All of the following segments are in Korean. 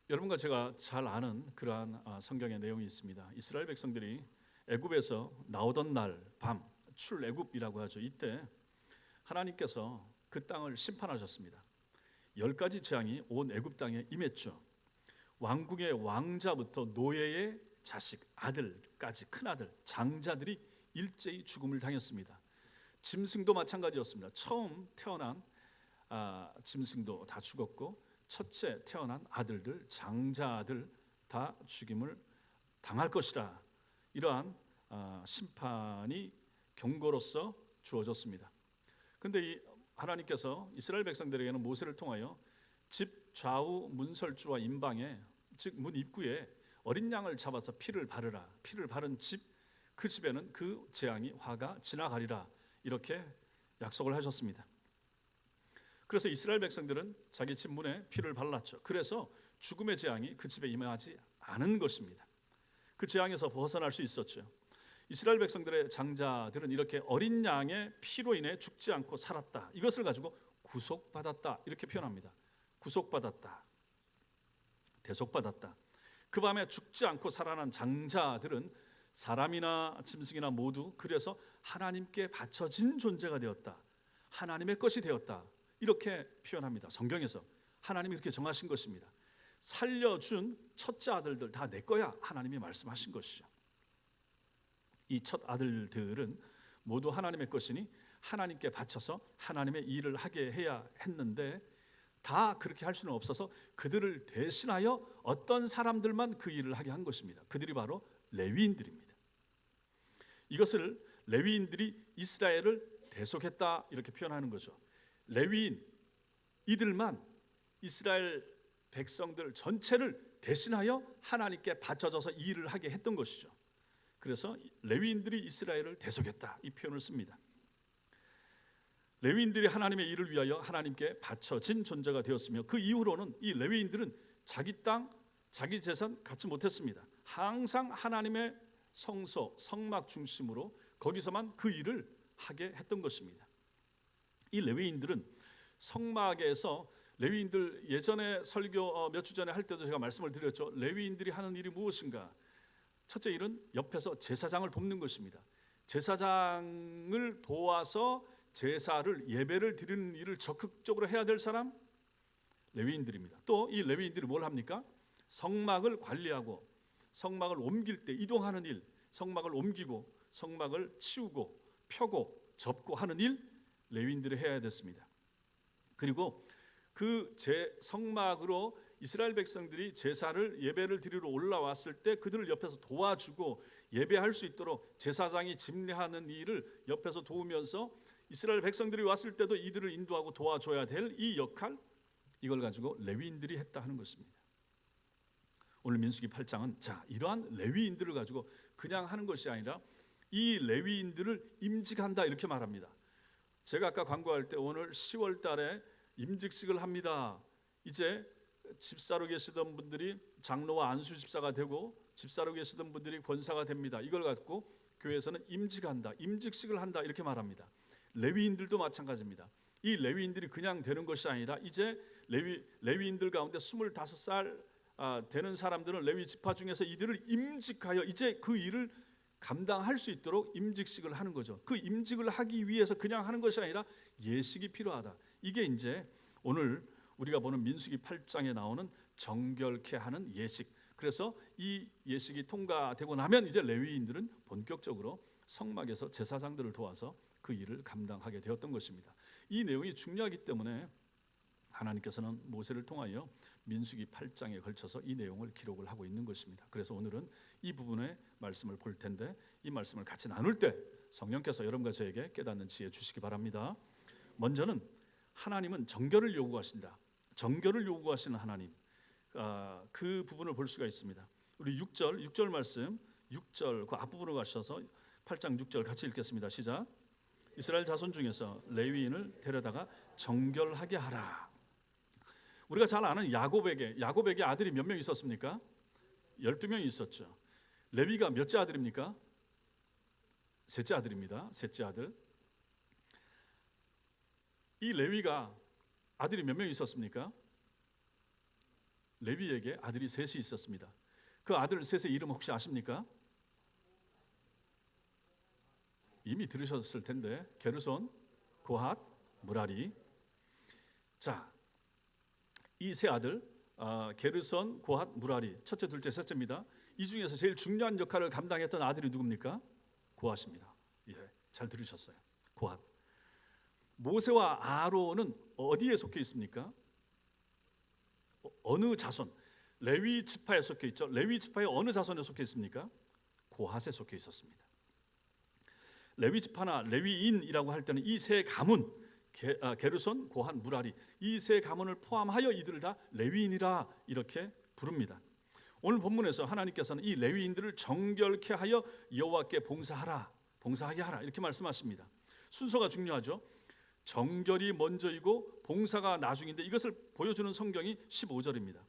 여러분과 제가 잘 아는 그러한 성경의 내용이 있습니다. 이스라엘 백성들이 애굽에서 나오던 날 밤, 출애굽이라고 하죠. 이때 하나님께서 그 땅을 심판하셨습니다. 10가지 재앙이 온 애굽 땅에 임했죠. 왕궁의 왕자부터 노예의 자식, 아들까지, 큰아들, 장자들이 일제히 죽음을 당했습니다. 짐승도 마찬가지였습니다. 처음 태어난 짐승도 다 죽었고, 첫째 태어난 아들들, 장자들 다 죽임을 당할 것이라, 이러한 심판이 경고로서 주어졌습니다. 그런데 이 하나님께서 이스라엘 백성들에게는 모세를 통하여 집 좌우 문설주와 임방에, 즉 문 입구에 어린 양을 잡아서 피를 바르라, 피를 바른 집, 그 집에는 그 재앙이, 화가 지나가리라, 이렇게 약속을 하셨습니다. 그래서 이스라엘 백성들은 자기 집 문에 피를 발랐죠. 그래서 죽음의 재앙이 그 집에 임하지 않은 것입니다. 그 재앙에서 벗어날 수 있었죠. 이스라엘 백성들의 장자들은 이렇게 어린 양의 피로 인해 죽지 않고 살았다, 이것을 가지고 구속받았다, 이렇게 표현합니다. 구속받았다, 대속받았다. 그 밤에 죽지 않고 살아난 장자들은 사람이나 짐승이나 모두 그래서 하나님께 바쳐진 존재가 되었다, 하나님의 것이 되었다, 이렇게 표현합니다. 성경에서 하나님이 그렇게 정하신 것입니다. 살려준 첫째 아들들 다 내 거야, 하나님이 말씀하신 것이죠. 이 첫 아들들은 모두 하나님의 것이니 하나님께 바쳐서 하나님의 일을 하게 해야 했는데, 다 그렇게 할 수는 없어서 그들을 대신하여 어떤 사람들만 그 일을 하게 한 것입니다. 그들이 바로 레위인들입니다. 이것을 레위인들이 이스라엘을 대속했다, 이렇게 표현하는 거죠. 레위인, 이들만 이스라엘 백성들 전체를 대신하여 하나님께 바쳐져서 이 일을 하게 했던 것이죠. 그래서 레위인들이 이스라엘을 대속했다, 이 표현을 씁니다. 레위인들이 하나님의 일을 위하여 하나님께 바쳐진 존재가 되었으며, 그 이후로는 이 레위인들은 자기 땅, 자기 재산 갖지 못했습니다. 항상 하나님의 성소, 성막 중심으로 거기서만 그 일을 하게 했던 것입니다. 이 레위인들은 성막에서, 레위인들 예전에 설교 몇 주 전에 할 때도 제가 말씀을 드렸죠. 레위인들이 하는 일이 무엇인가? 첫째 일은 옆에서 제사장을 돕는 것입니다. 제사장을 도와서 제사를, 예배를 드리는 일을 적극적으로 해야 될 사람, 레위인들입니다. 또 이 레위인들이 뭘 합니까? 성막을 관리하고, 성막을 옮길 때 이동하는 일, 성막을 옮기고 성막을 치우고 펴고 접고 하는 일, 레위인들이 해야 됐습니다. 그리고 그 성막으로 이스라엘 백성들이 제사를, 예배를 드리러 올라왔을 때 그들을 옆에서 도와주고 예배할 수 있도록 제사장이 집례하는 일을 옆에서 도우면서 이스라엘 백성들이 왔을 때도 이들을 인도하고 도와줘야 될 이 역할, 이걸 가지고 레위인들이 했다 하는 것입니다. 오늘 민수기 8장은 자, 이러한 레위인들을 가지고 그냥 하는 것이 아니라 이 레위인들을 임직한다, 이렇게 말합니다. 제가 아까 광고할 때 오늘 10월 달에 임직식을 합니다. 이제 집사로 계시던 분들이 장로와 안수 집사가 되고, 집사로 계시던 분들이 권사가 됩니다. 이걸 갖고 교회에서는 임직한다, 임직식을 한다, 이렇게 말합니다. 레위인들도 마찬가지입니다. 이 레위인들이 그냥 되는 것이 아니라 이제 레위인들 가운데 25살 되는 사람들은 레위 지파 중에서 이들을 임직하여 이제 그 일을 감당할 수 있도록 임직식을 하는 거죠. 그 임직을 하기 위해서 그냥 하는 것이 아니라 예식이 필요하다. 이게 이제 오늘 우리가 보는 민수기 8장에 나오는 정결케 하는 예식. 그래서 이 예식이 통과되고 나면 이제 레위인들은 본격적으로 성막에서 제사장들을 도와서 그 일을 감당하게 되었던 것입니다. 이 내용이 중요하기 때문에 하나님께서는 모세를 통하여 민수기 8장에 걸쳐서 이 내용을 기록을 하고 있는 것입니다. 그래서 오늘은 이 부분의 말씀을 볼 텐데, 이 말씀을 같이 나눌 때 성령께서 여러분과 저에게 깨닫는 지혜 주시기 바랍니다. 먼저는 하나님은 정결을 요구하신다. 정결을 요구하시는 하나님, 그 부분을 볼 수가 있습니다. 우리 6절 말씀, 6절 그 앞부분으로 가셔서 8장 6절 같이 읽겠습니다. 시작. 이스라엘 자손 중에서 레위인을 데려다가 정결하게 하라. 우리가 잘 아는 야곱에게 아들이 몇 명 있었습니까? 12명이 있었죠. 레위가 몇째 아들입니까? 셋째 아들입니다. 셋째 아들. 이 레위가 아들이 몇 명 있었습니까? 레위에게 아들이 셋이 있었습니다. 그 아들 셋의 이름 혹시 아십니까? 이미 들으셨을 텐데 게르손, 고핫, 무라리. 자, 이 세 아들 게르손, 고핫, 무라리, 첫째, 둘째, 셋째입니다. 이 중에서 제일 중요한 역할을 감당했던 아들이 누굽니까? 고핫입니다. 예, 잘 들으셨어요. 고핫. 모세와 아론은 어디에 속해 있습니까? 어느 자손? 레위 지파에 속해 있죠. 레위 지파의 어느 자손에 속해 있습니까? 고핫에 속해 있었습니다. 레위 지파나 레위인이라고 할 때는 이 세 가문 게르손, 고핫, 무라리 이 세 가문을 포함하여 이들을 다 레위인이라 이렇게 부릅니다. 오늘 본문에서 하나님께서는 이 레위인들을 정결케 하여 여호와께 봉사하게 하라 이렇게 말씀하십니다. 순서가 중요하죠. 정결이 먼저이고 봉사가 나중인데 이것을 보여주는 성경이 15절입니다.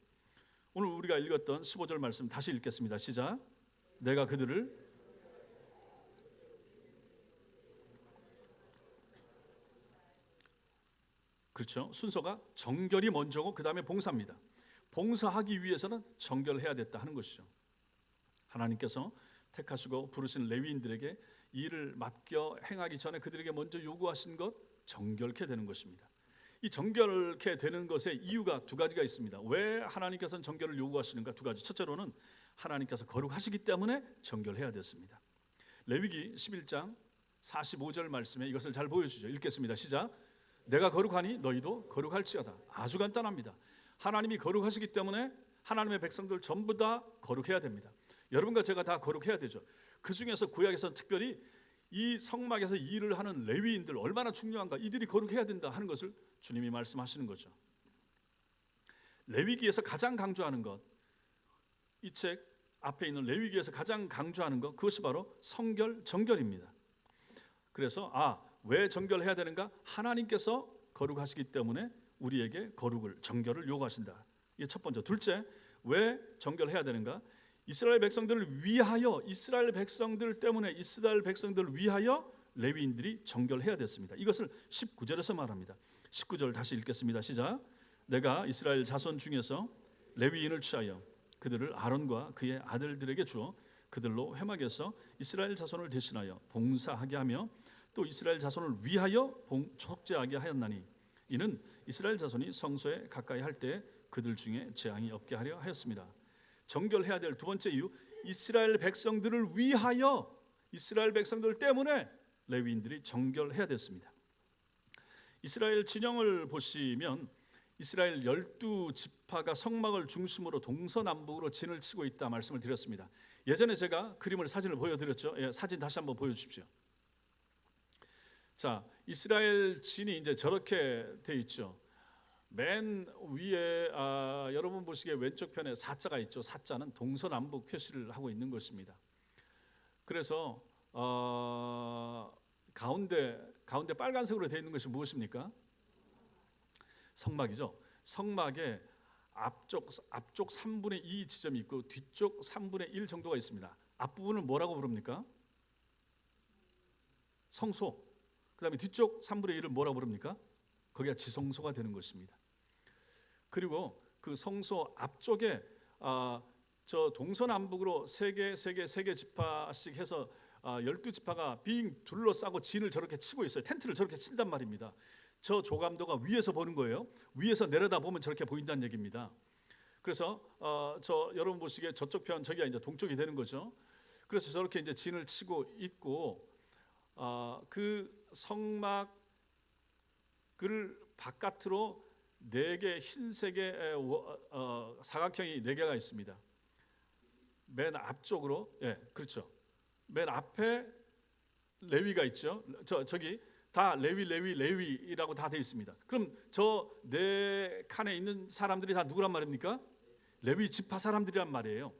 오늘 우리가 읽었던 15절 말씀 다시 읽겠습니다. 시작. 내가 그들을 그렇죠. 순서가 정결이 먼저고 그 다음에 봉사입니다. 봉사하기 위해서는 정결해야 됐다 하는 것이죠. 하나님께서 택하시고 부르신 레위인들에게 일을 맡겨 행하기 전에 그들에게 먼저 요구하신 것 정결케 되는 것입니다. 이 정결케 되는 것의 이유가 두 가지가 있습니다. 왜 하나님께서는 정결을 요구하시는가? 두 가지. 첫째로는 하나님께서 거룩하시기 때문에 정결해야 됐습니다. 레위기 11장 45절 말씀에 이것을 잘 보여주죠. 읽겠습니다. 시작. 내가 거룩하니 너희도 거룩할지어다. 아주 간단합니다. 하나님이 거룩하시기 때문에 하나님의 백성들 전부 다 거룩해야 됩니다. 여러분과 제가 다 거룩해야 되죠. 그 중에서 구약에서는 특별히 이 성막에서 일을 하는 레위인들 얼마나 중요한가, 이들이 거룩해야 된다 하는 것을 주님이 말씀하시는 거죠. 레위기에서 가장 강조하는 것, 이 책 앞에 있는 레위기에서 가장 강조하는 것, 그것이 바로 성결, 정결입니다. 그래서 왜 정결해야 되는가? 하나님께서 거룩하시기 때문에 우리에게 거룩을, 정결을 요구하신다. 이게 첫 번째. 둘째, 왜 정결해야 되는가? 이스라엘 백성들을 위하여, 이스라엘 백성들 때문에, 이스라엘 백성들을 위하여 레위인들이 정결해야 됐습니다. 이것을 19절에서 말합니다. 19절 다시 읽겠습니다. 시작. 내가 이스라엘 자손 중에서 레위인을 취하여 그들을 아론과 그의 아들들에게 주어 그들로 회막에서 이스라엘 자손을 대신하여 봉사하게 하며 또 이스라엘 자손을 위하여 속죄하게 하였나니 이는 이스라엘 자손이 성소에 가까이 할 때 그들 중에 재앙이 없게 하려 하였습니다. 정결해야 될 두 번째 이유, 이스라엘 백성들을 위하여, 이스라엘 백성들 때문에 레위인들이 정결해야 됐습니다. 이스라엘 진영을 보시면 이스라엘 12지파가 성막을 중심으로 동서남북으로 진을 치고 있다 말씀을 드렸습니다. 예전에 제가 사진을 보여드렸죠. 사진 다시 한번 보여주십시오. 자, 이스라엘 진이 이제 저렇게 돼 있죠. 맨 위에 여러분 보시기에 왼쪽 편에 사자가 있죠. 사자는 동서남북 표시를 하고 있는 것입니다. 그래서 가운데 빨간색으로 되어 있는 것이 무엇입니까? 성막이죠. 성막에 앞쪽 3분의 2 지점이 있고 뒤쪽 3분의 1 정도가 있습니다. 앞부분을 뭐라고 부릅니까? 성소. 그 다음에 뒤쪽 3분의 1을 뭐라고 부릅니까? 거기가 지성소가 되는 것입니다. 그리고 그 성소 앞쪽에 저 동서남북으로 세 개 지파씩 해서 12지파가 빙 둘러싸고 진을 저렇게 치고 있어요. 텐트를 저렇게 친단 말입니다. 저 조감도가 위에서 보는 거예요. 위에서 내려다 보면 저렇게 보인다는 얘기입니다. 그래서 저 여러분 보시기에 저쪽 편 저기가 이제 동쪽이 되는 거죠. 그래서 저렇게 이제 진을 치고 있고 그 성막을 바깥으로 4개 흰색의 사각형이 4개가 있습니다. 맨 앞쪽으로, 그렇죠. 맨 앞에 레위가 있죠. 저기 다 레위라고 다 되어 있습니다. 그럼 저 4칸에 있는 사람들이 다 누구란 말입니까? 레위 지파 사람들이란 말이에요.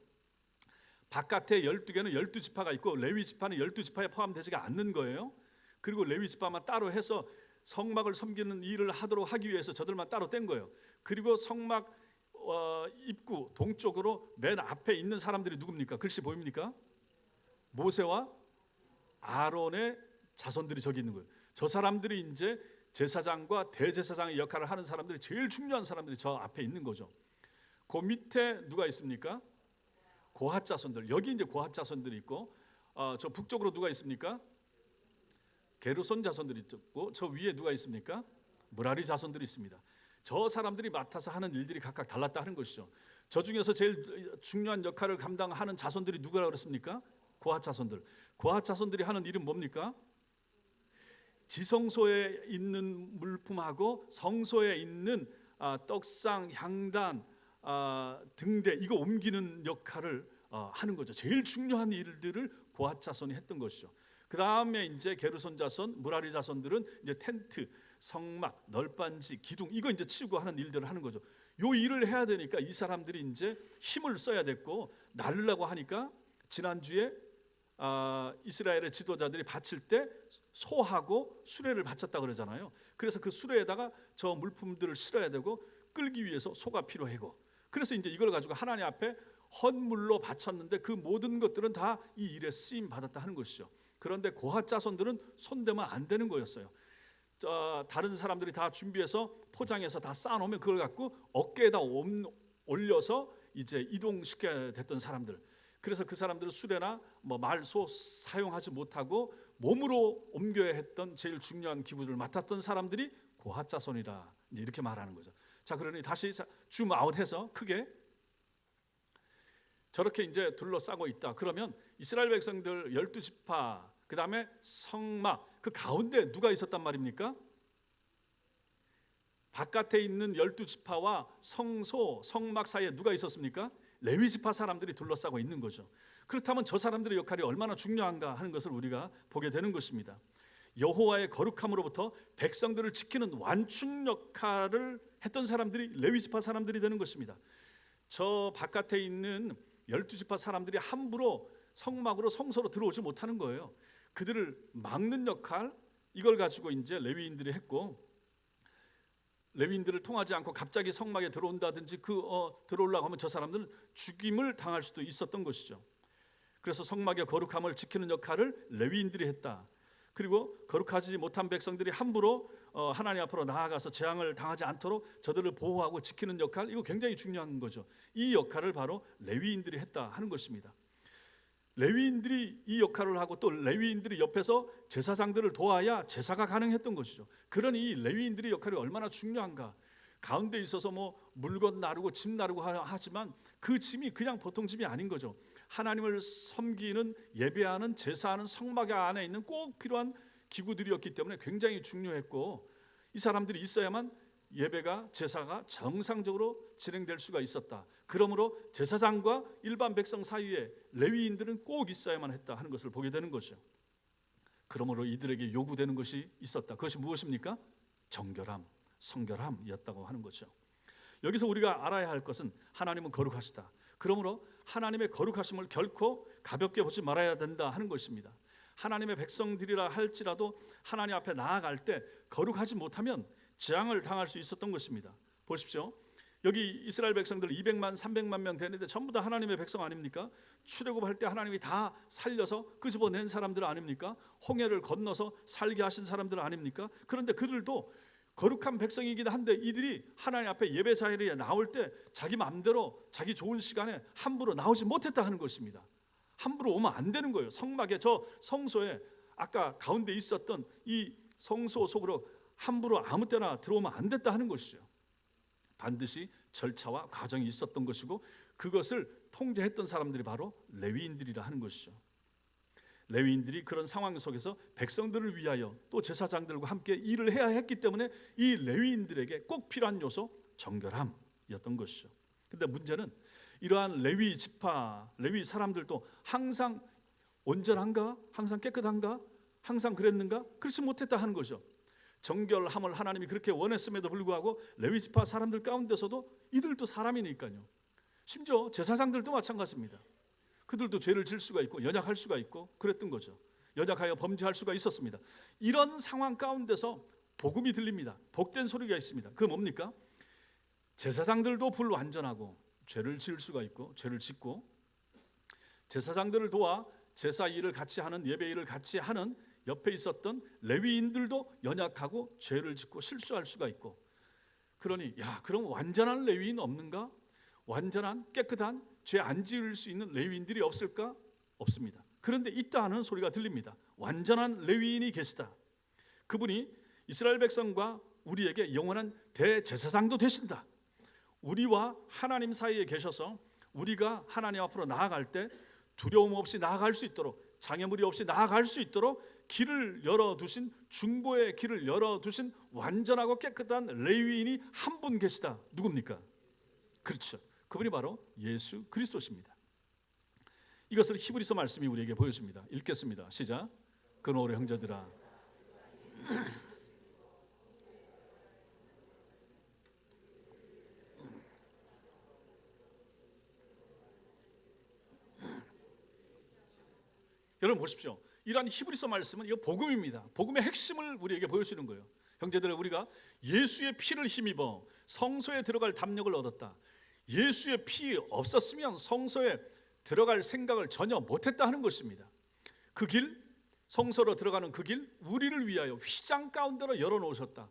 바깥에 12개는 12지파가 있고 레위 지파는 12지파에 포함되지가 않는 거예요. 그리고 레위 지파만 따로 해서 성막을 섬기는 일을 하기 위해서 저들만 따로 뗀 거예요. 그리고 성막 입구 동쪽으로 맨 앞에 있는 사람들이 누굽니까? 글씨 보입니까? 모세와 아론의 자손들이 저기 있는 거예요. 저 사람들이 이제 제사장과 대제사장의 역할을 하는 사람들이 제일 중요한 사람들이 저 앞에 있는 거죠. 그 밑에 누가 있습니까? 고핫 자손들. 여기 이제 고핫 자손들이 있고, 저 북쪽으로 누가 있습니까? 게르손 자손들이 있고, 저 위에 누가 있습니까? 무라리 자손들이 있습니다. 저 사람들이 맡아서 하는 일들이 각각 달랐다 하는 것이죠. 저 중에서 제일 중요한 역할을 감당하는 자손들이 누구라 그랬습니까? 고핫 자손들. 고핫 자손들이 하는 일은 뭡니까? 지성소에 있는 물품하고 성소에 있는 떡상, 향단, 등대 이거 옮기는 역할을 하는 거죠. 제일 중요한 일들을 고핫 자손이 했던 것이죠. 그 다음에 이제 게르손 자손, 무라리 자손들은 이제 텐트, 성막, 널빤지, 기둥 이거 이제 치우고 하는 일들을 하는 거죠. 요 일을 해야 되니까 이 사람들이 이제 힘을 써야 됐고, 나르려고 하니까 지난주에 이스라엘의 지도자들이 바칠 때 소하고 수레를 바쳤다 그러잖아요. 그래서 그 수레에다가 저 물품들을 실어야 되고 끌기 위해서 소가 필요하고, 그래서 이제 이걸 가지고 하나님 앞에 헌물로 바쳤는데 그 모든 것들은 다 이 일에 쓰임 받았다 하는 것이죠. 그런데 고핫 자손들은 손대면 안 되는 거였어요. 다른 사람들이 다 준비해서 포장해서 다 쌓아놓으면 그걸 갖고 어깨에다 올려서 이제 이동시켜야 됐던 사람들. 그래서 그 사람들은 수레나 말소 사용하지 못하고 몸으로 옮겨야 했던 제일 중요한 기부를 맡았던 사람들이 고핫 자손이라 이렇게 말하는 거죠. 자, 그러니 다시 줌 아웃해서 크게 저렇게 이제 둘러싸고 있다. 그러면 이스라엘 백성들 12지파, 그 다음에 성막, 그 가운데 누가 있었단 말입니까? 바깥에 있는 12지파와 성소, 성막 사이에 누가 있었습니까? 레위지파 사람들이 둘러싸고 있는 거죠. 그렇다면 저 사람들의 역할이 얼마나 중요한가 하는 것을 우리가 보게 되는 것입니다. 여호와의 거룩함으로부터 백성들을 지키는 완충 역할을 했던 사람들이 레위지파 사람들이 되는 것입니다. 저 바깥에 있는 12지파 사람들이 함부로 성막으로 성소로 들어오지 못하는 거예요. 그들을 막는 역할, 이걸 가지고 이제 레위인들이 했고, 레위인들을 통하지 않고 갑자기 성막에 들어온다든지 들어오려고 하면 저 사람들은 죽임을 당할 수도 있었던 것이죠. 그래서 성막의 거룩함을 지키는 역할을 레위인들이 했다. 그리고 거룩하지 못한 백성들이 함부로 하나님 앞으로 나아가서 재앙을 당하지 않도록 저들을 보호하고 지키는 역할, 이거 굉장히 중요한 거죠. 이 역할을 바로 레위인들이 했다 하는 것입니다. 레위인들이 이 역할을 하고 또 레위인들이 옆에서 제사장들을 도와야 제사가 가능했던 것이죠. 그러니 이 레위인들의 역할이 얼마나 중요한가. 가운데 있어서 물건 나르고 짐 나르고 하지만 그 짐이 그냥 보통 짐이 아닌 거죠. 하나님을 섬기는, 예배하는, 제사하는 성막 안에 있는 꼭 필요한 기구들이었기 때문에 굉장히 중요했고, 이 사람들이 있어야만 예배가, 제사가 정상적으로 진행될 수가 있었다. 그러므로 제사장과 일반 백성 사이에 레위인들은 꼭 있어야만 했다 하는 것을 보게 되는 거죠. 그러므로 이들에게 요구되는 것이 있었다. 그것이 무엇입니까? 정결함, 성결함이었다고 하는 거죠. 여기서 우리가 알아야 할 것은 하나님은 거룩하시다. 그러므로 하나님의 거룩하심을 결코 가볍게 보지 말아야 된다 하는 것입니다. 하나님의 백성들이라 할지라도 하나님 앞에 나아갈 때 거룩하지 못하면 재앙을 당할 수 있었던 것입니다. 보십시오. 여기 이스라엘 백성들 200만 300만 명 되는데 전부 다 하나님의 백성 아닙니까? 출애굽할 때 하나님이 다 살려서 끄집어낸 사람들 아닙니까? 홍해를 건너서 살게 하신 사람들 아닙니까? 그런데 그들도 거룩한 백성이긴 한데 이들이 하나님 앞에 예배 자리에 나올 때 자기 마음대로 자기 좋은 시간에 함부로 나오지 못했다 하는 것입니다. 함부로 오면 안 되는 거예요. 성막에, 저 성소에 아까 가운데 있었던 이 성소 속으로 함부로 아무 때나 들어오면 안 됐다 하는 것이죠. 반드시 절차와 과정이 있었던 것이고 그것을 통제했던 사람들이 바로 레위인들이라 하는 것이죠. 레위인들이 그런 상황 속에서 백성들을 위하여 또 제사장들과 함께 일을 해야 했기 때문에 이 레위인들에게 꼭 필요한 요소 정결함이었던 것이죠. 근데 문제는 이러한 레위 지파, 레위 사람들도 항상 온전한가? 항상 깨끗한가? 항상 그랬는가? 그렇지 못했다 하는 거죠. 정결함을 하나님이 그렇게 원했음에도 불구하고 레위 지파 사람들 가운데서도 이들도 사람이니까요. 심지어 제사장들도 마찬가지입니다. 그들도 죄를 질 수가 있고 연약할 수가 있고 그랬던 거죠. 연약하여 범죄할 수가 있었습니다. 이런 상황 가운데서 복음이 들립니다. 복된 소리가 있습니다. 그게 뭡니까? 제사장들도 불완전하고 죄를 지을 수가 있고 죄를 짓고, 제사장들을 도와 제사 일을 같이 하는, 예배 일을 같이 하는 옆에 있었던 레위인들도 연약하고 죄를 짓고 실수할 수가 있고, 그러니 그럼 완전한 레위인 없는가? 완전한 깨끗한 죄 안 지을 수 있는 레위인들이 없을까? 없습니다. 그런데 있다 하는 소리가 들립니다. 완전한 레위인이 계시다. 그분이 이스라엘 백성과 우리에게 영원한 대제사장도 되신다. 우리와 하나님 사이에 계셔서 우리가 하나님 앞으로 나아갈 때 두려움 없이 나아갈 수 있도록, 장애물이 없이 나아갈 수 있도록 길을 열어두신, 중보의 길을 열어두신 완전하고 깨끗한 레위인이 한 분 계시다. 누굽니까? 그렇죠. 그분이 바로 예수 그리스도십니다. 이것을 히브리서 말씀이 우리에게 보여줍니다. 읽겠습니다. 시작. 그러므로 형제들아, 여러분 보십시오. 이러한 히브리서 말씀은 이거 복음입니다. 복음의 핵심을 우리에게 보여주는 거예요. 형제들아, 우리가 예수의 피를 힘입어 성소에 들어갈 담력을 얻었다. 예수의 피 없었으면 성소에 들어갈 생각을 전혀 못했다 하는 것입니다. 그 길, 성소로 들어가는 그 길, 우리를 위하여 휘장 가운데로 열어놓으셨다.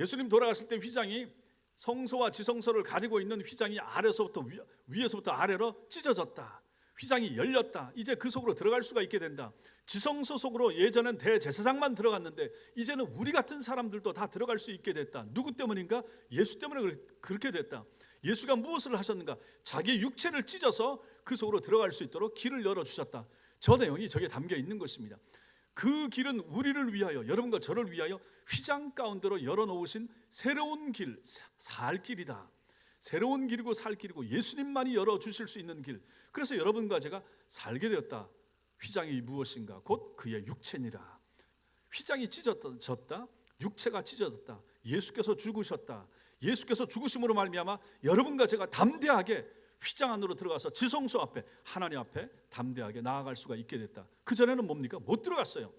예수님 돌아가실 때 휘장이 성소와 지성소를 가리고 있는 휘장이 아래서부터 위에서부터 아래로 찢어졌다. 휘장이 열렸다. 이제 그 속으로 들어갈 수가 있게 된다. 지성소 속으로 예전엔 대제사장만 들어갔는데 이제는 우리 같은 사람들도 다 들어갈 수 있게 됐다. 누구 때문인가? 예수 때문에 그렇게 됐다. 예수가 무엇을 하셨는가? 자기 육체를 찢어서 그 속으로 들어갈 수 있도록 길을 열어주셨다. 저 내용이 저기에 담겨 있는 것입니다. 그 길은 우리를 위하여, 여러분과 저를 위하여 휘장 가운데로 열어놓으신 새로운 길, 살 길이다. 새로운 길이고 살 길이고 예수님만이 열어주실 수 있는 길. 그래서 여러분과 제가 살게 되었다. 휘장이 무엇인가? 곧 그의 육체니라. 휘장이 찢어졌다. 육체가 찢어졌다. 예수께서 죽으셨다. 예수께서 죽으심으로 말미암아 여러분과 제가 담대하게 휘장 안으로 들어가서 지성소 앞에, 하나님 앞에 담대하게 나아갈 수가 있게 됐다. 그전에는 뭡니까? 못 들어갔어요.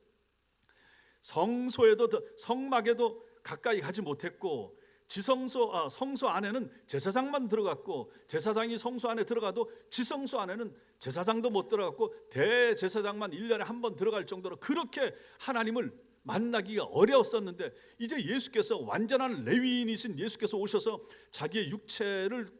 성소에도, 성막에도 가까이 가지 못했고, 성소 안에는 제사장만 들어갔고, 제사장이 성소 안에 들어가도 지성소 안에는 제사장도 못 들어갔고, 대제사장만 1년에 한 번 들어갈 정도로 그렇게 하나님을 만나기가 어려웠었는데, 이제 예수께서, 완전한 레위인이신 예수께서 오셔서 자기의 육체를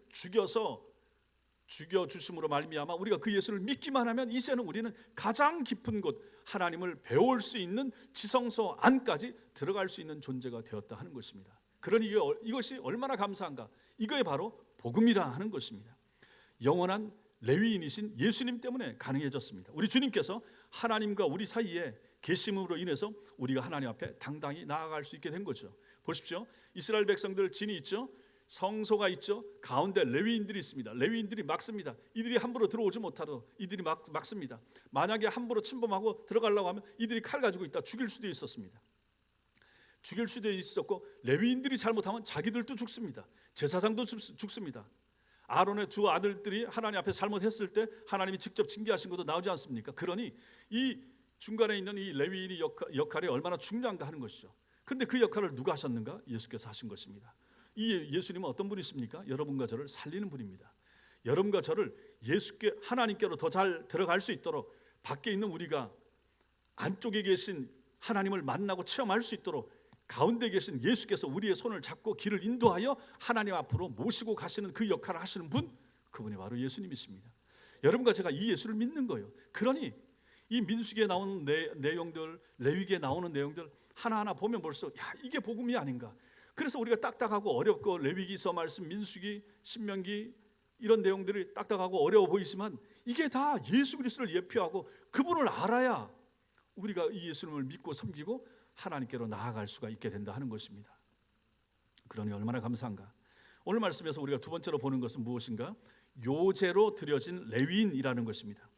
죽여주심으로 말미암아 우리가 그 예수를 믿기만 하면 이제는 우리는 가장 깊은 곳, 하나님을 배울 수 있는 지성소 안까지 들어갈 수 있는 존재가 되었다 하는 것입니다. 그러니 이것이 얼마나 감사한가. 이거에 바로 복음이라 하는 것입니다. 영원한 레위인이신 예수님 때문에 가능해졌습니다. 우리 주님께서 하나님과 우리 사이에 계심으로 인해서 우리가 하나님 앞에 당당히 나아갈 수 있게 된 거죠. 보십시오. 이스라엘 백성들 진이 있죠. 성소가 있죠. 가운데 레위인들이 있습니다. 레위인들이 막습니다. 이들이 함부로 들어오지 못하도록 이들이 막습니다. 만약에 함부로 침범하고 들어가려고 하면 이들이 칼 가지고 있다 죽일 수도 있었습니다. 죽일 수도 있었고, 레위인들이 잘못하면 자기들도 죽습니다. 제사장도 죽습니다. 아론의 두 아들들이 하나님 앞에 잘못했을 때 하나님이 직접 징계하신 것도 나오지 않습니까? 그러니 이 중간에 있는 이 레위인의 역할이 얼마나 중요한가 하는 것이죠. 그런데 그 역할을 누가 하셨는가? 예수께서 하신 것입니다. 이 예수님은 어떤 분이십니까? 여러분과 저를 살리는 분입니다. 여러분과 저를 예수께, 하나님께로 더 잘 들어갈 수 있도록, 밖에 있는 우리가 안쪽에 계신 하나님을 만나고 체험할 수 있도록 가운데 계신 예수께서 우리의 손을 잡고 길을 인도하여 하나님 앞으로 모시고 가시는 그 역할을 하시는 분, 그분이 바로 예수님이십니다. 여러분과 제가 이 예수를 믿는 거예요. 그러니 이 민수기에 나오는 내용들, 레위기에 나오는 내용들 하나하나 보면 벌써 이게 복음이 아닌가. 그래서 우리가 딱딱하고 어렵고, 레위기서 말씀, 민수기, 신명기 이런 내용들이 딱딱하고 어려워 보이지만 이게 다 예수 그리스도를 예표하고 그분을 알아야 우리가 이 예수님을 믿고 섬기고 하나님께로 나아갈 수가 있게 된다 하는 것입니다. 그러니 얼마나 감사한가. 오늘 말씀에서 우리가 두 번째로 보는 것은 무엇인가? 요제로 드려진 레위인이라는 것입니다.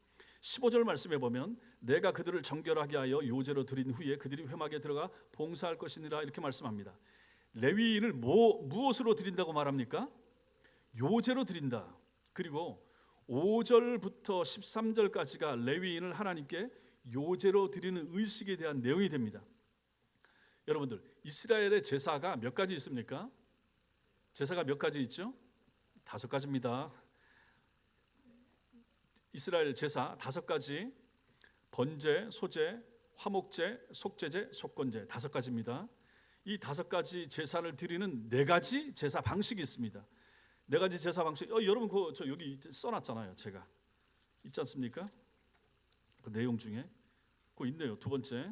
15절 말씀에 보면 내가 그들을 정결하게 하여 요제로 드린 후에 그들이 회막에 들어가 봉사할 것이니라 이렇게 말씀합니다. 레위인을 무엇으로 드린다고 말합니까? 요제로 드린다. 그리고 5절부터 13절까지가 레위인을 하나님께 요제로 드리는 의식에 대한 내용이 됩니다. 여러분들, 이스라엘의 제사가 몇 가지 있습니까? 제사가 몇 가지 있죠? 5가지입니다. 이스라엘 제사 5가지, 번제, 소제, 화목제, 속죄제, 속건제 5가지입니다. 이 5가지 제사를 드리는 4가지 제사 방식이 있습니다. 네 가지 제사 방식. 여러분 저 여기 써놨잖아요. 제가 있지 않습니까? 그 내용 중에 있네요. 두 번째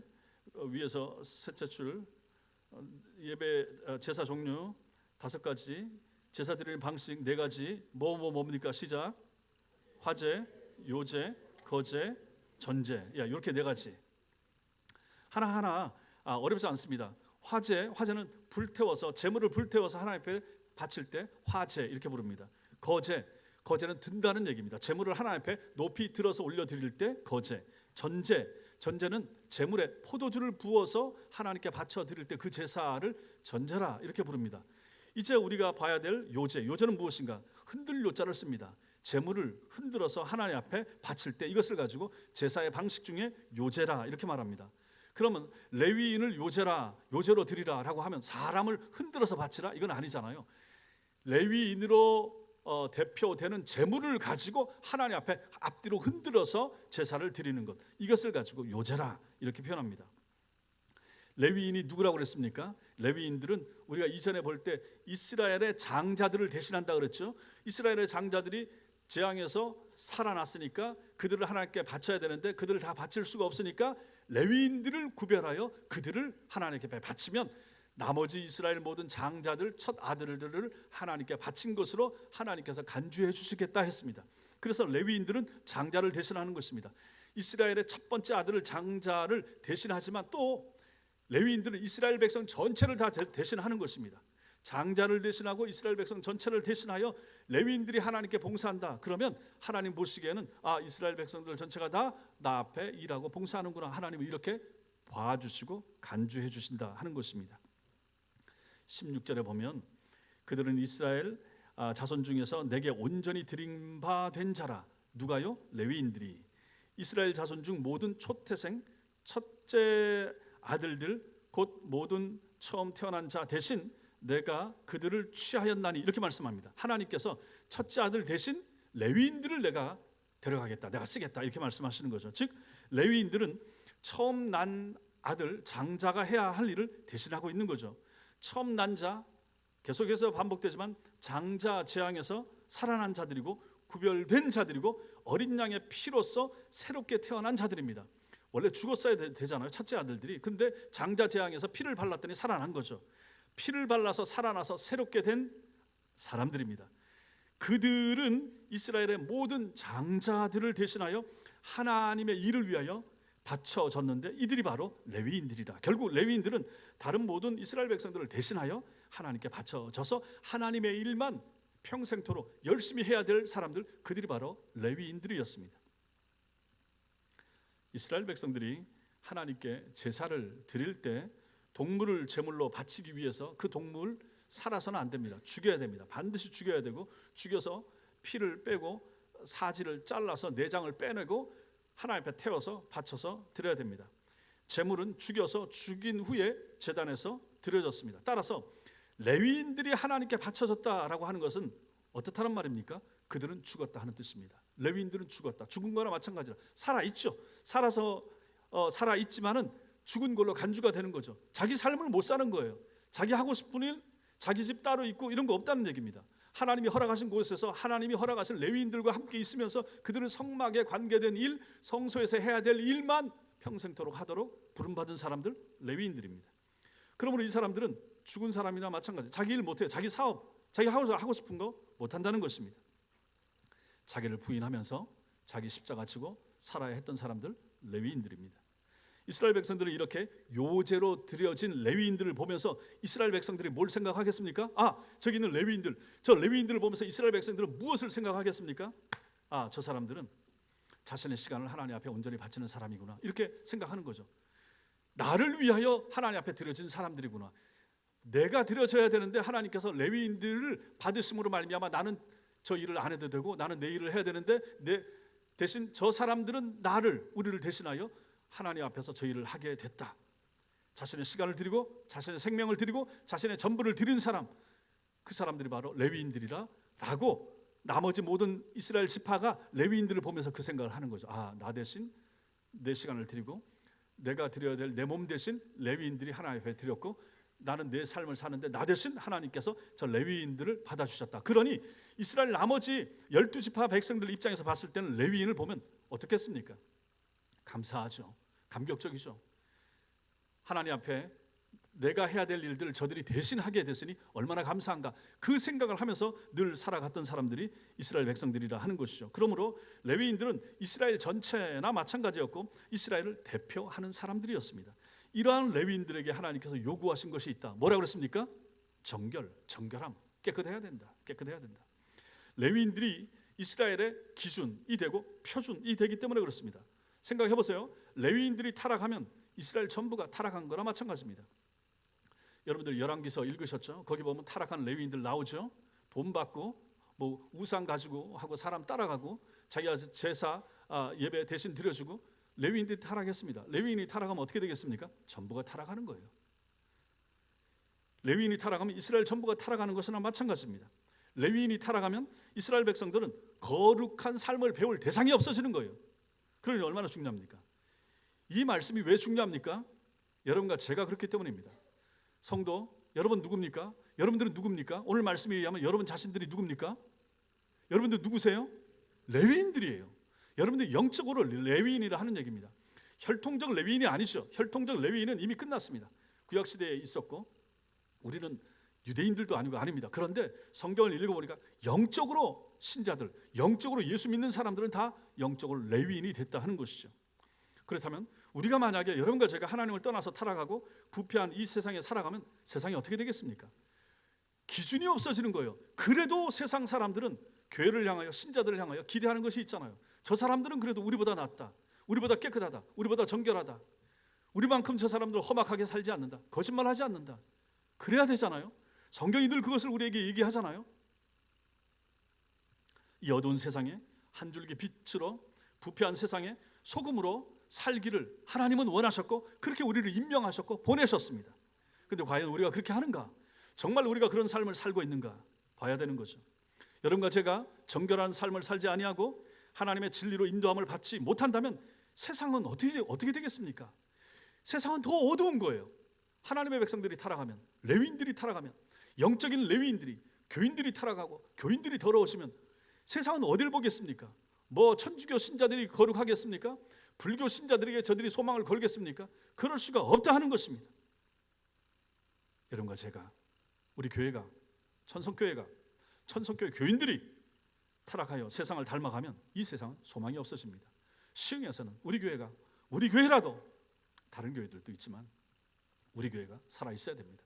위에서 셋째 줄 예배 제사 종류 5가지, 제사 드리는 방식 4가지. 뭡니까? 시작. 화제, 요제, 거제, 전제. 이렇게 4가지. 하나하나 어렵지 않습니다. 화제는 불태워서, 제물을 불태워서 하나님 앞에 바칠 때 화제 이렇게 부릅니다. 거제는 든다는 얘기입니다. 제물을 하나님 앞에 높이 들어서 올려드릴 때 거제. 전제는 제물에 포도주를 부어서 하나님께 바쳐드릴 때 그 제사를 전제라 이렇게 부릅니다. 이제 우리가 봐야 될 요제는 무엇인가? 흔들 요자를 씁니다. 제물을 흔들어서 하나님 앞에 바칠 때 이것을 가지고 제사의 방식 중에 요제라 이렇게 말합니다. 그러면 레위인을 요제로 드리라 라고 하면 사람을 흔들어서 바치라 이건 아니잖아요. 레위인으로 대표되는 제물을 가지고 하나님 앞에 앞뒤로 흔들어서 제사를 드리는 것, 이것을 가지고 요제라 이렇게 표현합니다. 레위인이 누구라고 그랬습니까? 레위인들은 우리가 이전에 볼 때 이스라엘의 장자들을 대신한다 그랬죠. 이스라엘의 장자들이 재앙에서 살아났으니까 그들을 하나님께 바쳐야 되는데 그들을 다 바칠 수가 없으니까 레위인들을 구별하여 그들을 하나님께 바치면 나머지 이스라엘 모든 장자들 첫 아들들을 하나님께 바친 것으로 하나님께서 간주해 주시겠다 했습니다. 그래서 레위인들은 장자를 대신하는 것입니다. 이스라엘의 첫 번째 아들을 장자를 대신하지만 또 레위인들은 이스라엘 백성 전체를 다 대신하는 것입니다. 장자를 대신하고 이스라엘 백성 전체를 대신하여 레위인들이 하나님께 봉사한다. 그러면 하나님 보시기에는 이스라엘 백성들 전체가 다 나 앞에 일하고 봉사하는구나. 하나님은 이렇게 봐주시고 간주해 주신다 하는 것입니다. 16절에 보면 그들은 이스라엘 자손 중에서 내게 온전히 드린 바 된 자라. 누가요? 레위인들이. 이스라엘 자손 중 모든 초태생 첫째 아들들 곧 모든 처음 태어난 자 대신 내가 그들을 취하였나니 이렇게 말씀합니다. 하나님께서 첫째 아들 대신 레위인들을 내가 데려가겠다, 내가 쓰겠다 이렇게 말씀하시는 거죠. 즉 레위인들은 처음 난 아들 장자가 해야 할 일을 대신하고 있는 거죠. 처음 난 자, 계속해서 반복되지만 장자 재앙에서 살아난 자들이고 구별된 자들이고 어린 양의 피로서 새롭게 태어난 자들입니다. 원래 죽었어야 되잖아요, 첫째 아들들이. 근데 장자 재앙에서 피를 발랐더니 살아난 거죠. 피를 발라서 살아나서 새롭게 된 사람들입니다. 그들은 이스라엘의 모든 장자들을 대신하여 하나님의 일을 위하여 바쳐졌는데 이들이 바로 레위인들이라. 결국 레위인들은 다른 모든 이스라엘 백성들을 대신하여 하나님께 바쳐져서 하나님의 일만 평생토록 열심히 해야 될 사람들, 그들이 바로 레위인들이었습니다. 이스라엘 백성들이 하나님께 제사를 드릴 때 동물을 제물로 바치기 위해서 그 동물 살아서는 안 됩니다. 죽여야 됩니다. 반드시 죽여야 되고 죽여서 피를 빼고 사지를 잘라서 내장을 빼내고 하나님 앞에 태워서 바쳐서 드려야 됩니다. 제물은 죽여서 죽인 후에 제단에서 드려졌습니다. 따라서 레위인들이 하나님께 바쳐졌다라고 하는 것은 어떻다는 말입니까? 그들은 죽었다 하는 뜻입니다. 레위인들은 죽었다. 죽은 거나 마찬가지라. 살아있죠. 살아있지만은 죽은 걸로 간주가 되는 거죠. 자기 삶을 못 사는 거예요. 자기 하고 싶은 일, 자기 집 따로 있고 이런 거 없다는 얘기입니다. 하나님이 허락하신 곳에서 하나님이 허락하신 레위인들과 함께 있으면서 그들은 성막에 관계된 일, 성소에서 해야 될 일만 평생토록 하도록 부름받은 사람들, 레위인들입니다. 그러므로 이 사람들은 죽은 사람이나 마찬가지. 자기 일 못해요. 자기 사업, 자기 하고 싶은 거 못한다는 것입니다. 자기를 부인하면서 자기 십자가 지고 살아야 했던 사람들, 레위인들입니다. 이스라엘 백성들은 이렇게 요제로 드려진 레위인들을 보면서 이스라엘 백성들이 뭘 생각하겠습니까? 저기 있는 레위인들, 저 레위인들을 보면서 이스라엘 백성들은 무엇을 생각하겠습니까? 저 사람들은 자신의 시간을 하나님 앞에 온전히 바치는 사람이구나, 이렇게 생각하는 거죠. 나를 위하여 하나님 앞에 드려진 사람들이구나. 내가 드려져야 되는데 하나님께서 레위인들을 받으심으로 말미암아 나는 저 일을 안 해도 되고 나는 내 일을 해야 되는데 대신 저 사람들은 우리를 대신하여 하나님 앞에서 저 일을 하게 됐다. 자신의 시간을 드리고 자신의 생명을 드리고 자신의 전부를 드린 사람, 그 사람들이 바로 레위인들이라 라고 나머지 모든 이스라엘 지파가 레위인들을 보면서 그 생각을 하는 거죠. 나 대신 내 시간을 드리고 내가 드려야 될 내 몸 대신 레위인들이 하나님 앞에 드렸고 나는 내 삶을 사는데 나 대신 하나님께서 저 레위인들을 받아주셨다. 그러니 이스라엘 나머지 12지파 백성들 입장에서 봤을 때는 레위인을 보면 어떻겠습니까? 감사하죠. 감격적이죠. 하나님 앞에 내가 해야 될 일들을 저들이 대신 하게 됐으니 얼마나 감사한가. 그 생각을 하면서 늘 살아갔던 사람들이 이스라엘 백성들이라 하는 것이죠. 그러므로 레위인들은 이스라엘 전체나 마찬가지였고 이스라엘을 대표하는 사람들이었습니다. 이러한 레위인들에게 하나님께서 요구하신 것이 있다. 뭐라고 그랬습니까? 정결함, 깨끗해야 된다. 레위인들이 이스라엘의 기준이 되고 표준이 되기 때문에 그렇습니다. 생각해 보세요. 레위인들이 타락하면 이스라엘 전부가 타락한 거나 마찬가지입니다. 여러분들 열왕기서 읽으셨죠? 거기 보면 타락한 레위인들 나오죠. 돈 받고 뭐 우상 가지고 하고 사람 따라가고 자기가 제사 예배 대신 드려주고 레위인들이 타락했습니다. 레위인이 타락하면 어떻게 되겠습니까? 전부가 타락하는 거예요. 레위인이 타락하면 이스라엘 전부가 타락하는 것이나 마찬가지입니다. 레위인이 타락하면 이스라엘 백성들은 거룩한 삶을 배울 대상이 없어지는 거예요. 그러니 얼마나 중요합니까? 이 말씀이 왜 중요합니까? 여러분과 제가 그렇기 때문입니다. 성도, 여러분 누굽니까? 여러분들은 누굽니까? 오늘 말씀에 의하면 여러분 자신들이 누굽니까? 여러분들 누구세요? 레위인들이에요. 여러분들 영적으로 레위인이라 하는 얘기입니다. 혈통적 레위인이 아니죠. 혈통적 레위인은 이미 끝났습니다. 구약시대에 있었고 우리는 유대인들도 아니고 아닙니다. 그런데 성경을 읽어보니까 영적으로 신자들, 영적으로 예수 믿는 사람들은 다 영적으로 레위인이 됐다 하는 것이죠. 그렇다면 우리가 만약에 여러분과 제가 하나님을 떠나서 타락하고 부패한 이 세상에 살아가면 세상이 어떻게 되겠습니까? 기준이 없어지는 거예요. 그래도 세상 사람들은 교회를 향하여 신자들을 향하여 기대하는 것이 있잖아요. 저 사람들은 그래도 우리보다 낫다, 우리보다 깨끗하다, 우리보다 정결하다, 우리만큼 저 사람들 험악하게 살지 않는다, 거짓말하지 않는다. 그래야 되잖아요. 성경이 늘 그것을 우리에게 얘기하잖아요. 이 어두운 세상에 한 줄기 빛으로 부패한 세상에 소금으로 살기를 하나님은 원하셨고 그렇게 우리를 임명하셨고 보내셨습니다. 그런데 과연 우리가 그렇게 하는가? 정말 우리가 그런 삶을 살고 있는가 봐야 되는 거죠. 여러분과 제가 정결한 삶을 살지 아니하고 하나님의 진리로 인도함을 받지 못한다면 세상은 어떻게 되겠습니까? 세상은 더 어두운 거예요. 하나님의 백성들이 타락하면, 레위인들이 타락하면, 영적인 레위인들이, 교인들이 타락하고 교인들이 더러워지면 세상은 어딜 보겠습니까? 뭐 천주교 신자들이 거룩하겠습니까? 불교 신자들에게 저들이 소망을 걸겠습니까? 그럴 수가 없다 하는 것입니다. 여러분과 제가, 우리 교회가, 천성교회 교인들이 타락하여 세상을 닮아가면 이 세상은 소망이 없어집니다. 시흥에서는 우리 교회가, 우리 교회라도 다른 교회들도 있지만 우리 교회가 살아있어야 됩니다.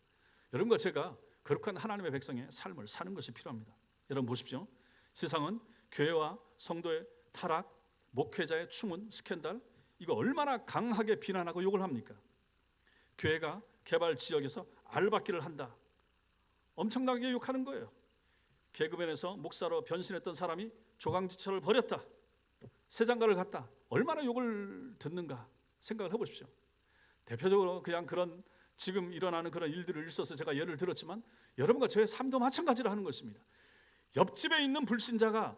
여러분과 제가 거룩한 하나님의 백성의 삶을 사는 것이 필요합니다. 여러분 보십시오. 세상은 교회와 성도의 타락, 목회자의 추문, 스캔들, 이거 얼마나 강하게 비난하고 욕을 합니까? 교회가 개발 지역에서 알박기를 한다, 엄청나게 욕하는 거예요. 개그맨에서 목사로 변신했던 사람이 조강지처를 버렸다, 새장가를 갔다, 얼마나 욕을 듣는가 생각을 해보십시오. 대표적으로 그냥 그런 지금 일어나는 그런 일들을 있어서 제가 예를 들었지만 여러분과 저의 삶도 마찬가지라 하는 것입니다. 옆집에 있는 불신자가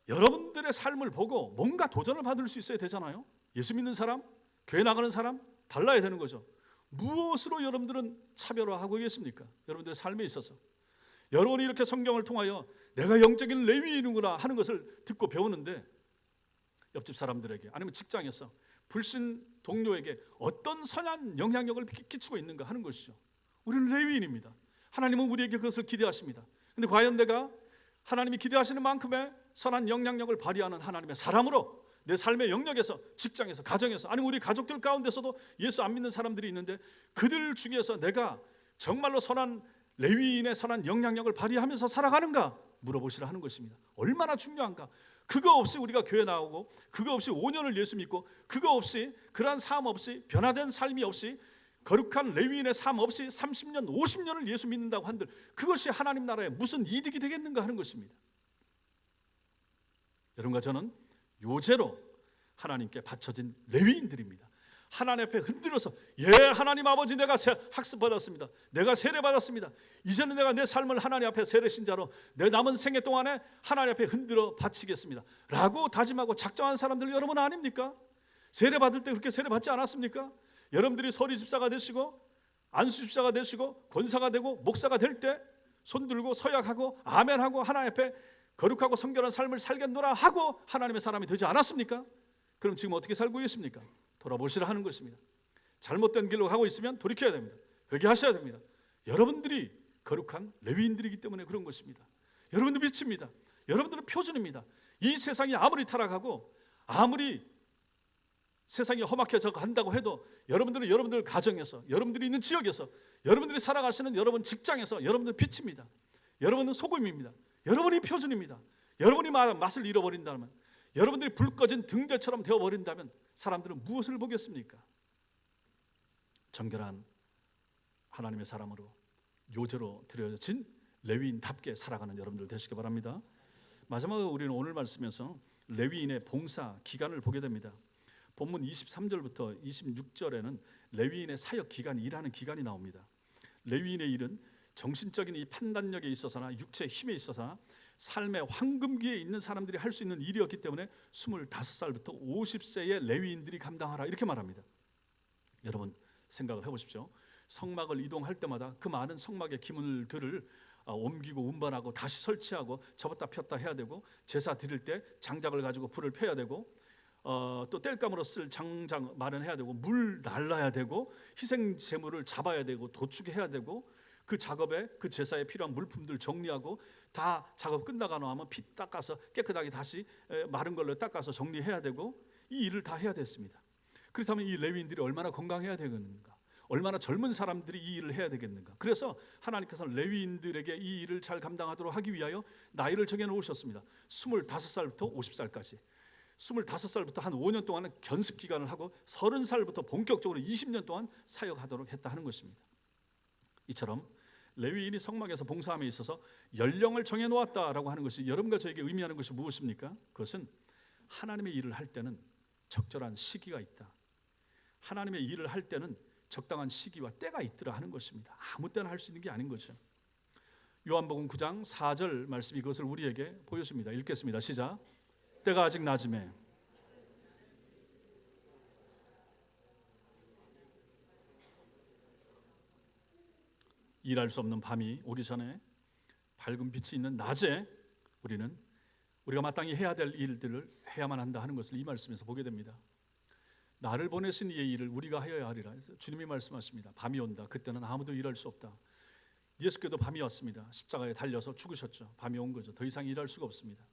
여러분들의 삶을 보고 뭔가 도전을 받을 수 있어야 되잖아요. 예수 믿는 사람, 교회 나가는 사람 달라야 되는 거죠. 무엇으로 여러분들은 차별화하고 계십니까? 여러분들의 삶에 있어서 여러분이 이렇게 성경을 통하여 내가 영적인 레위인이구나 하는 것을 듣고 배우는데 옆집 사람들에게 아니면 직장에서 불신 동료에게 어떤 선한 영향력을 끼치고 있는가 하는 것이죠. 우리는 레위인입니다. 하나님은 우리에게 그것을 기대하십니다. 그런데 과연 내가 하나님이 기대하시는 만큼의 선한 영향력을 발휘하는 하나님의 사람으로 내 삶의 영역에서, 직장에서, 가정에서, 아니면 우리 가족들 가운데서도 예수 안 믿는 사람들이 있는데 그들 중에서 내가 정말로 선한 레위인의 선한 영향력을 발휘하면서 살아가는가 물어보시라 하는 것입니다. 얼마나 중요한가. 그거 없이 우리가 교회 나오고 그거 없이 5년을 예수 믿고 그거 없이 그러한 삶 없이 변화된 삶이 없이 거룩한 레위인의 삶 없이 30년 50년을 예수 믿는다고 한들 그것이 하나님 나라에 무슨 이득이 되겠는가 하는 것입니다. 여러분과 저는 요제로 하나님께 바쳐진 레위인들입니다. 하나님 앞에 흔들어서 예 하나님 아버지 내가 학습받았습니다. 내가 세례받았습니다. 이제는 내가 내 삶을 하나님 앞에 세례신자로 내 남은 생애 동안에 하나님 앞에 흔들어 바치겠습니다 라고 다짐하고 작정한 사람들 여러분 아닙니까? 세례받을 때 그렇게 세례받지 않았습니까? 여러분들이 서리 집사가 되시고 안수집사가 되시고 권사가 되고 목사가 될 때 손들고 서약하고 아멘하고 하나님 앞에 거룩하고 성결한 삶을 살겠노라 하고 하나님의 사람이 되지 않았습니까? 그럼 지금 어떻게 살고 계십니까? 돌아보시라 하는 것입니다. 잘못된 길로 가고 있으면 돌이켜야 됩니다. 회개하셔야 됩니다. 여러분들이 거룩한 레위인들이기 때문에 그런 것입니다. 여러분들 빛입니다. 여러분들은 표준입니다. 이 세상이 아무리 타락하고 아무리 세상이 험악해져 간다고 해도 여러분들은 여러분들 가정에서, 여러분들이 있는 지역에서, 여러분들이 살아가시는 여러분 직장에서 여러분들 빛입니다. 여러분은 소금입니다. 여러분이 표준입니다. 여러분이 맛을 잃어버린다면, 여러분들이 불 꺼진 등대처럼 되어버린다면 사람들은 무엇을 보겠습니까? 정결한 하나님의 사람으로 요제로 드려진 레위인답게 살아가는 여러분들 되시기 바랍니다. 마지막으로 우리는 오늘 말씀에서 레위인의 봉사 기간을 보게 됩니다. 본문 23절부터 26절에는 레위인의 사역 기간, 일하는 기간이 나옵니다. 레위인의 일은 정신적인 이 판단력에 있어서나 육체의 힘에 있어서나 삶의 황금기에 있는 사람들이 할 수 있는 일이었기 때문에 25살부터 50세의 레위인들이 감당하라 이렇게 말합니다. 여러분 생각을 해보십시오. 성막을 이동할 때마다 그 많은 성막의 기물들을 옮기고 운반하고 다시 설치하고 접었다 폈다 해야 되고, 제사 드릴 때 장작을 가지고 불을 펴야 되고, 또 뗄감으로 쓸 장작 마련해야 되고, 물 날라야 되고, 희생 제물을 잡아야 되고 도축해야 되고, 그 작업에 그 제사에 필요한 물품들 정리하고, 다 작업 끝나가 나면 피 닦아서 깨끗하게 다시 마른 걸로 닦아서 정리해야 되고, 이 일을 다 해야 됐습니다. 그렇다면 이 레위인들이 얼마나 건강해야 되겠는가, 얼마나 젊은 사람들이 이 일을 해야 되겠는가. 그래서 하나님께서는 레위인들에게 이 일을 잘 감당하도록 하기 위하여 나이를 정해놓으셨습니다. 25살부터 50살까지 25살부터 한 5년 동안은 견습 기간을 하고 30살부터 본격적으로 20년 동안 사역하도록 했다 하는 것입니다. 이처럼 레위인이 성막에서 봉사함에 있어서 연령을 정해놓았다라고 하는 것이 여러분과 저에게 의미하는 것이 무엇입니까? 그것은 하나님의 일을 할 때는 적절한 시기가 있다. 하나님의 일을 할 때는 적당한 시기와 때가 있더라 하는 것입니다. 아무 때나 할 수 있는 게 아닌 거죠. 요한복음 9장 4절 말씀이 그것을 우리에게 보여줍니다. 읽겠습니다. 시작. 때가 아직 낮음에 일할 수 없는 밤이 오기 전에 밝은 빛이 있는 낮에 우리가 마땅히 해야 될 일들을 해야만 한다 하는 것을 이 말씀에서 보게 됩니다. 나를 보내신 이의 일을 우리가 하여야 하리라. 주님이 말씀하십니다. 밤이 온다. 그때는 아무도 일할 수 없다. 예수께도 밤이 왔습니다. 십자가에 달려서 죽으셨죠. 밤이 온 거죠. 더 이상 일할 수가 없습니다.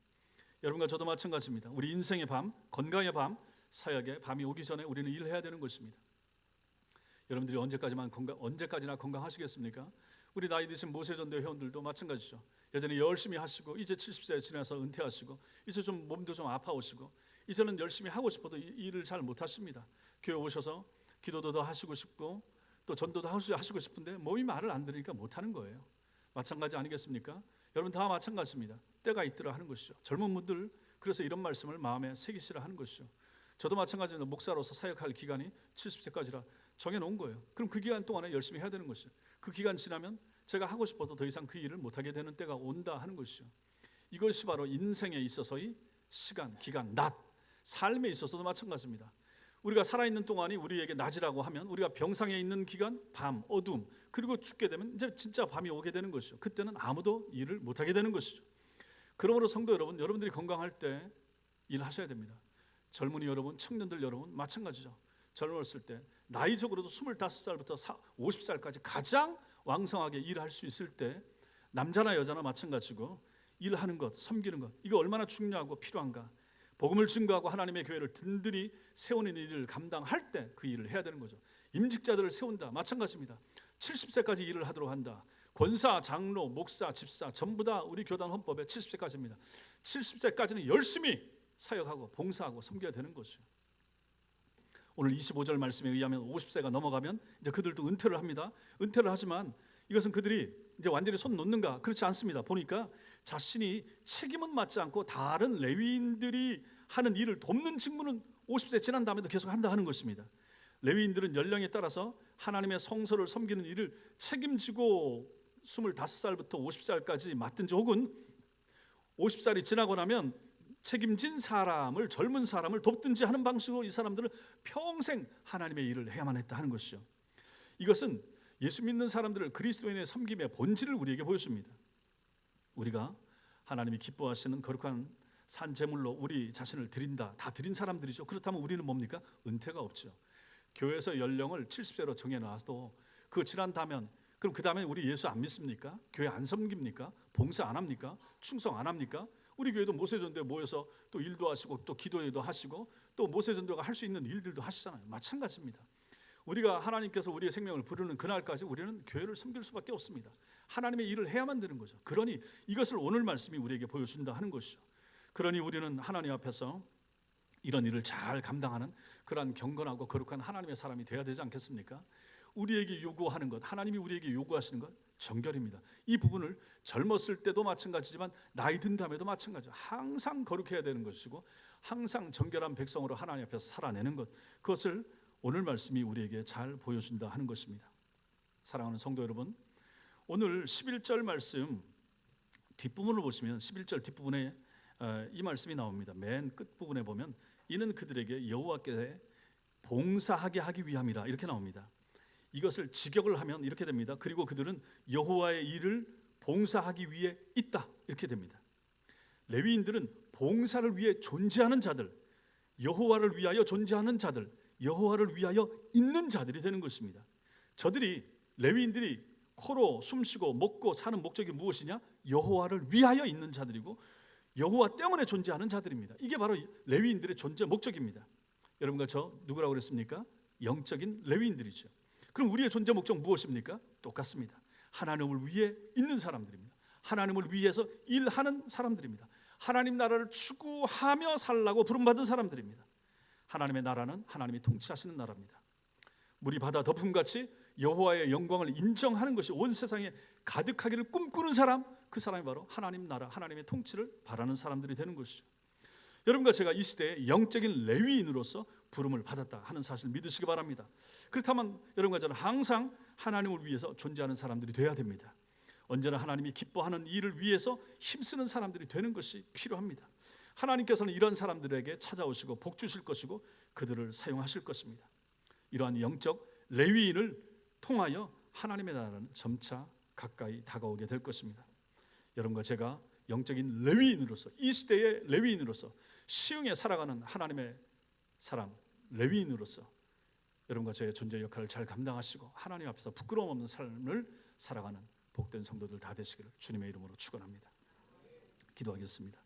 여러분과 저도 마찬가지입니다. 우리 인생의 밤, 건강의 밤, 사역의 밤이 오기 전에 우리는 일해야 되는 것입니다. 여러분들이 언제까지나 건강하시겠습니까? 우리 나이 드신 모세전도 회원들도 마찬가지죠. 예전에 열심히 하시고 이제 70세 지나서 은퇴하시고 이제 좀 몸도 좀 아파오시고 이제는 열심히 하고 싶어도 일을 잘 못하십니다. 교회 오셔서 기도도 더 하시고 싶고 또 전도도 하시고 싶은데 몸이 말을 안 들으니까 못하는 거예요. 마찬가지 아니겠습니까? 여러분 다 마찬가지입니다. 때가 있더라 하는 것이죠. 젊은 분들 그래서 이런 말씀을 마음에 새기시라 하는 것이죠. 저도 마찬가지입니다. 목사로서 사역할 기간이 70세까지라 정해놓은 거예요. 그럼 그 기간 동안에 열심히 해야 되는 것이죠. 그 기간 지나면 제가 하고 싶어도 더 이상 그 일을 못하게 되는 때가 온다 하는 것이죠. 이것이 바로 인생에 있어서의 시간, 기간, 낮, 삶에 있어서도 마찬가지입니다. 우리가 살아있는 동안이 우리에게 낮이라고 하면 우리가 병상에 있는 기간, 밤, 어둠, 그리고 죽게 되면 이제 진짜 밤이 오게 되는 것이죠. 그때는 아무도 일을 못하게 되는 것이죠. 그러므로 성도 여러분, 여러분들이 건강할 때 일하셔야 됩니다. 젊은이 여러분, 청년들 여러분 마찬가지죠. 젊었을 때 나이적으로도 25살부터 50살까지 가장 왕성하게 일할 수 있을 때 남자나 여자나 마찬가지고 일하는 것, 섬기는 것, 이거 얼마나 중요하고 필요한가. 복음을 증거하고 하나님의 교회를 든든히 세우는 일을 감당할 때 그 일을 해야 되는 거죠. 임직자들을 세운다 마찬가지입니다. 70세까지 일을 하도록 한다. 권사, 장로, 목사, 집사 전부 다 우리 교단 헌법에 70세까지입니다. 70세까지는 열심히 사역하고 봉사하고 섬겨야 되는 거죠. 오늘 25절 말씀에 의하면 50세가 넘어가면 이제 그들도 은퇴를 합니다. 은퇴를 하지만 이것은 그들이 이제 완전히 손 놓는가? 그렇지 않습니다. 보니까 자신이 책임은 맡지 않고 다른 레위인들이 하는 일을 돕는 직무는 50세 지난 다음에도 계속 한다 하는 것입니다. 레위인들은 연령에 따라서 하나님의 성소를 섬기는 일을 책임지고 25살부터 50살까지 맡든지 혹은 50살이 지나고 나면 책임진 사람을, 젊은 사람을 돕든지 하는 방식으로 이 사람들은 평생 하나님의 일을 해야만 했다 하는 것이죠. 이것은 예수 믿는 사람들을 그리스도인의 섬김의 본질을 우리에게 보여줍니다. 우리가 하나님이 기뻐하시는 거룩한 산 제물로 우리 자신을 드린다. 다 드린 사람들이죠. 그렇다면 우리는 뭡니까? 은퇴가 없죠. 교회에서 연령을 70세로 정해놔도 그거 지난다면 그럼 그 다음에 우리 예수 안 믿습니까? 교회 안 섬깁니까? 봉사 안 합니까? 충성 안 합니까? 우리 교회도 모세전도에 모여서 또 일도 하시고 또 기도회도 하시고 또 모세전도가 할 수 있는 일들도 하시잖아요. 마찬가지입니다. 우리가 하나님께서 우리의 생명을 부르는 그날까지 우리는 교회를 섬길 수밖에 없습니다. 하나님의 일을 해야만 되는 거죠. 그러니 이것을 오늘 말씀이 우리에게 보여준다 하는 것이죠. 그러니 우리는 하나님 앞에서 이런 일을 잘 감당하는 그러한 경건하고 거룩한 하나님의 사람이 되어야 되지 않겠습니까? 우리에게 요구하는 것, 하나님이 우리에게 요구하시는 것 정결입니다. 이 부분을 젊었을 때도 마찬가지지만 나이 든 다음에도 마찬가지죠. 항상 거룩해야 되는 것이고 항상 정결한 백성으로 하나님 앞에서 살아내는 것, 그것을 오늘 말씀이 우리에게 잘 보여준다 하는 것입니다. 사랑하는 성도 여러분, 오늘 11절 말씀 뒷부분을 보시면 11절 뒷부분에 이 말씀이 나옵니다. 맨 끝부분에 보면 이는 그들에게 여호와께 봉사하게 하기 위함이라 이렇게 나옵니다. 이것을 직역을 하면 이렇게 됩니다. 그리고 그들은 여호와의 일을 봉사하기 위해 있다 이렇게 됩니다. 레위인들은 봉사를 위해 존재하는 자들, 여호와를 위하여 존재하는 자들, 여호와를 위하여 있는 자들이 되는 것입니다. 저들이 레위인들이 코로 숨쉬고 먹고 사는 목적이 무엇이냐? 여호와를 위하여 있는 자들이고 여호와 때문에 존재하는 자들입니다. 이게 바로 레위인들의 존재 목적입니다. 여러분과 저 누구라고 그랬습니까? 영적인 레위인들이죠. 그럼 우리의 존재 목적 무엇입니까? 똑같습니다. 하나님을 위해 있는 사람들입니다. 하나님을 위해서 일하는 사람들입니다. 하나님 나라를 추구하며 살라고 부름받은 사람들입니다. 하나님의 나라는 하나님이 통치하시는 나라입니다. 물이 바다 덮음같이 여호와의 영광을 인정하는 것이 온 세상에 가득하기를 꿈꾸는 사람, 그 사람이 바로 하나님 나라, 하나님의 통치를 바라는 사람들이 되는 것이죠. 여러분과 제가 이 시대에 영적인 레위인으로서 부름을 받았다 하는 사실을 믿으시기 바랍니다. 그렇다면 여러분과 저는 항상 하나님을 위해서 존재하는 사람들이 되어야 됩니다. 언제나 하나님이 기뻐하는 일을 위해서 힘쓰는 사람들이 되는 것이 필요합니다. 하나님께서는 이런 사람들에게 찾아오시고 복 주실 것이고 그들을 사용하실 것입니다. 이러한 영적 레위인을 통하여 하나님의 나라는 점차 가까이 다가오게 될 것입니다. 여러분과 제가 영적인 레위인으로서, 이 시대의 레위인으로서, 시흥에 살아가는 하나님의 사람 레위인으로서 여러분과 저의 존재 역할을 잘 감당하시고 하나님 앞에서 부끄러움 없는 삶을 살아가는 복된 성도들 다 되시기를 주님의 이름으로 축원합니다. 기도하겠습니다.